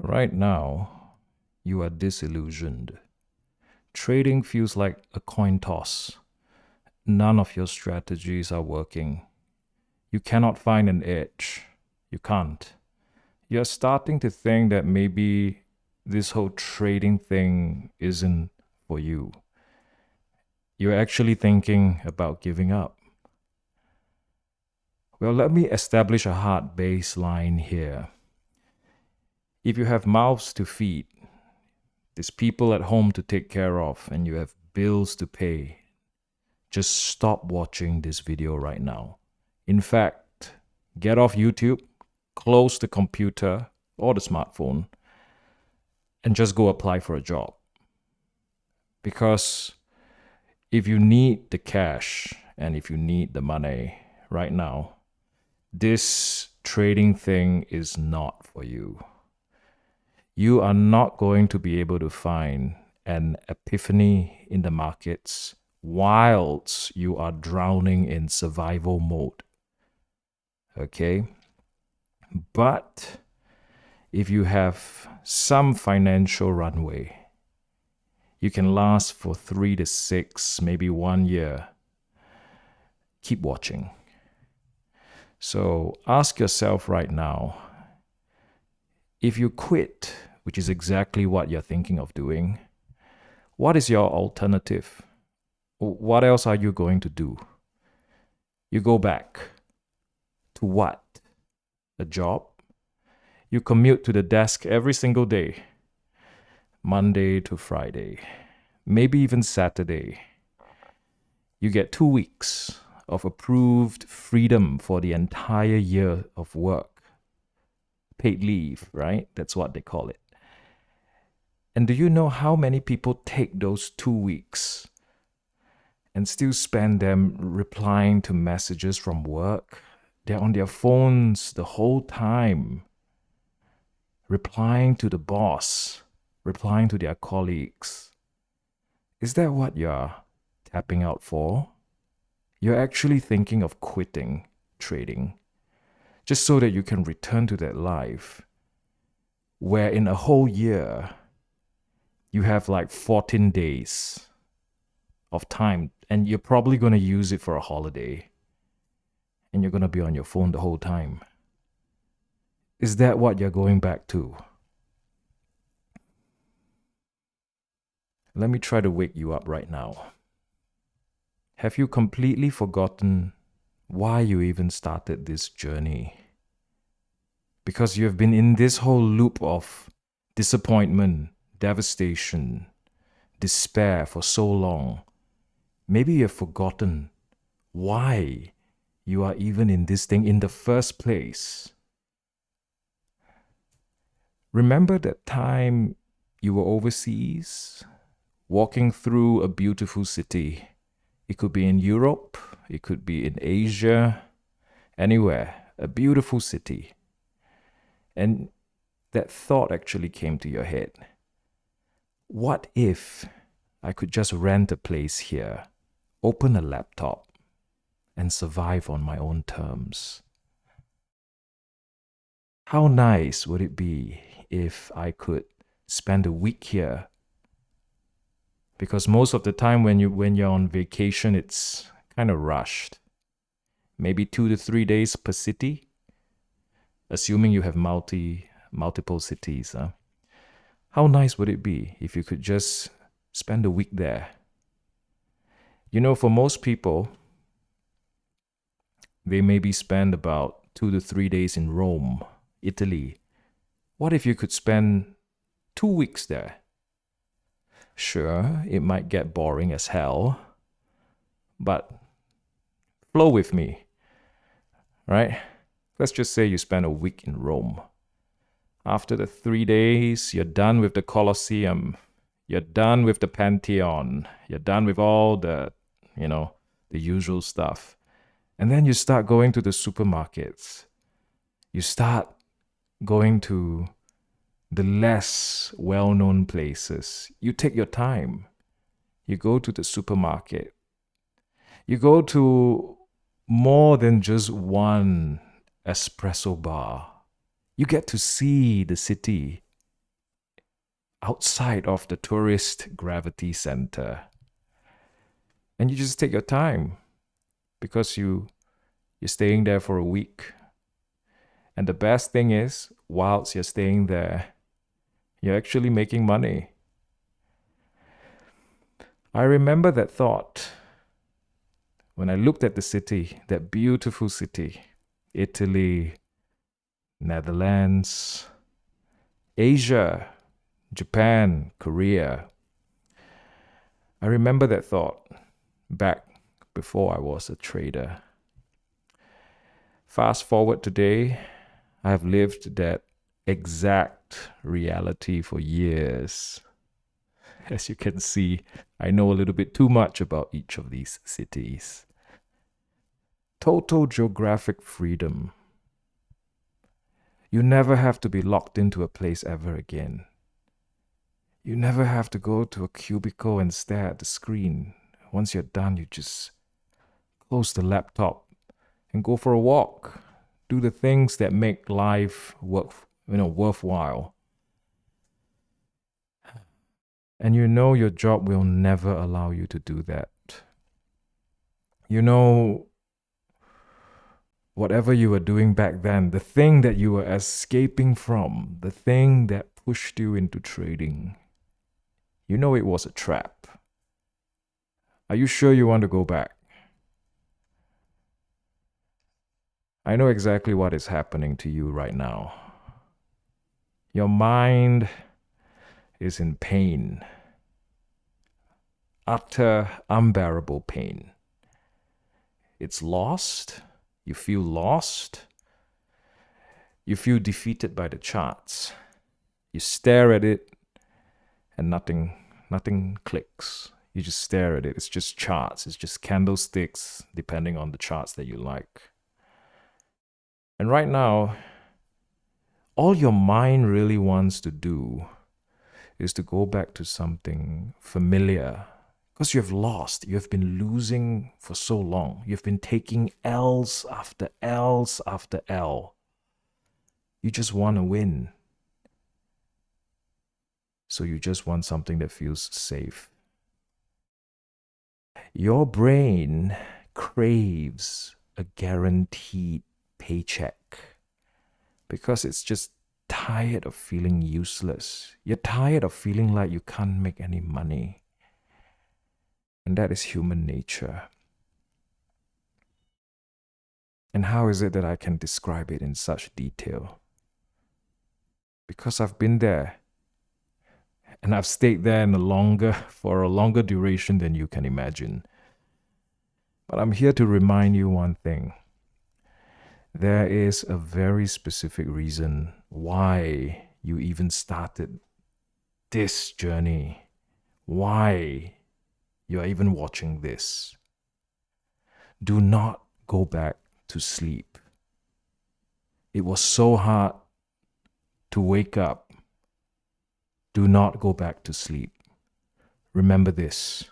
Right now, you are disillusioned. Trading feels like a coin toss. None of your strategies are working. You cannot find an edge. You can't. You're starting to think that maybe this whole trading thing isn't for you. You're actually thinking about giving up. Well, let me establish a hard baseline here. If you have mouths to feed, there's people at home to take care of, and you have bills to pay, just stop watching this video right now. In fact, get off YouTube, close the computer or the smartphone, and just go apply for a job. Because if you need the cash and if you need the money right now, this trading thing is not for you. You are not going to be able to find an epiphany in the markets whilst you are drowning in survival mode. Okay? But if you have some financial runway, you can last for 3 to 6, maybe 1 year. Keep watching. So ask yourself right now, if you quit, which is exactly what you're thinking of doing, what is your alternative? What else are you going to do? You go back to what? A job? You commute to the desk every single day, Monday to Friday, maybe even Saturday. You get 2 weeks of approved freedom for the entire year of work. Paid leave, right? That's what they call it. And do you know how many people take those 2 weeks and still spend them replying to messages from work? They're on their phones the whole time, replying to the boss, replying to their colleagues. Is that what you're tapping out for? You're actually thinking of quitting trading just so that you can return to that life where in a whole year you have like 14 days of time and you're probably going to use it for a holiday and you're going to be on your phone the whole time. Is that what you're going back to? Let me try to wake you up right now. Have you completely forgotten why you even started this journey? Because you have been in this whole loop of disappointment, devastation, despair for so long. Maybe you have forgotten why you are even in this thing in the first place. Remember that time you were overseas, walking through a beautiful city? It could be in Europe, it could be in Asia, anywhere, a beautiful city. And that thought actually came to your head. What if I could just rent a place here, open a laptop, and survive on my own terms? How nice would it be if I could spend a week here? Because most of the time when you're on vacation, it's kind of rushed. Maybe 2 to 3 days per city, assuming you have multiple cities. How nice would it be if you could just spend a week there? You know, for most people, they maybe spend about 2 to 3 days in Rome, Italy. What if you could spend 2 weeks there? Sure, it might get boring as hell, but flow with me, right? Let's just say you spend a week in Rome. After the 3 days, you're done with the Colosseum, you're done with the Pantheon, you're done with all the usual stuff. And then you start going to the supermarkets. You start going to the less well-known places. You take your time. You go to the supermarket. You go to more than just one espresso bar. You get to see the city. outside of the tourist gravity center. And you just take your time because you're staying there for a week. And the best thing is, whilst you're staying there, you're actually making money. I remember that thought when I looked at the city, that beautiful city, Italy, Netherlands, Asia, Japan, Korea. I remember that thought back before I was a trader. Fast forward today, I have lived that exact reality for years. As you can see, I know a little bit too much about each of these cities. Total geographic freedom. You never have to be locked into a place ever again. You never have to go to a cubicle and stare at the screen. Once you're done, you just close the laptop and go for a walk. Do the things that make life worthwhile. And you know your job will never allow you to do that. You know, whatever you were doing back then, the thing that you were escaping from, the thing that pushed you into trading, you know it was a trap. Are you sure you want to go back? I know exactly what is happening to you right now. Your mind is in pain. Utter, unbearable pain. It's lost. You feel lost. You feel defeated by the charts. You stare at it and nothing clicks. You just stare at it. It's just charts. It's just candlesticks, depending on the charts that you like. And right now, all your mind really wants to do is to go back to something familiar. Because you have lost. You have been losing for so long. You've been taking L's after L's after L. You just want to win. So you just want something that feels safe. Your brain craves a guaranteed paycheck because it's just tired of feeling useless. You're tired of feeling like you can't make any money. And that is human nature. And how is it that I can describe it in such detail? Because I've been there. And I've stayed there for a longer duration than you can imagine. But I'm here to remind you one thing. There is a very specific reason why you even started this journey. Why you are even watching this. Do not go back to sleep. It was so hard to wake up. Do not go back to sleep. Remember this.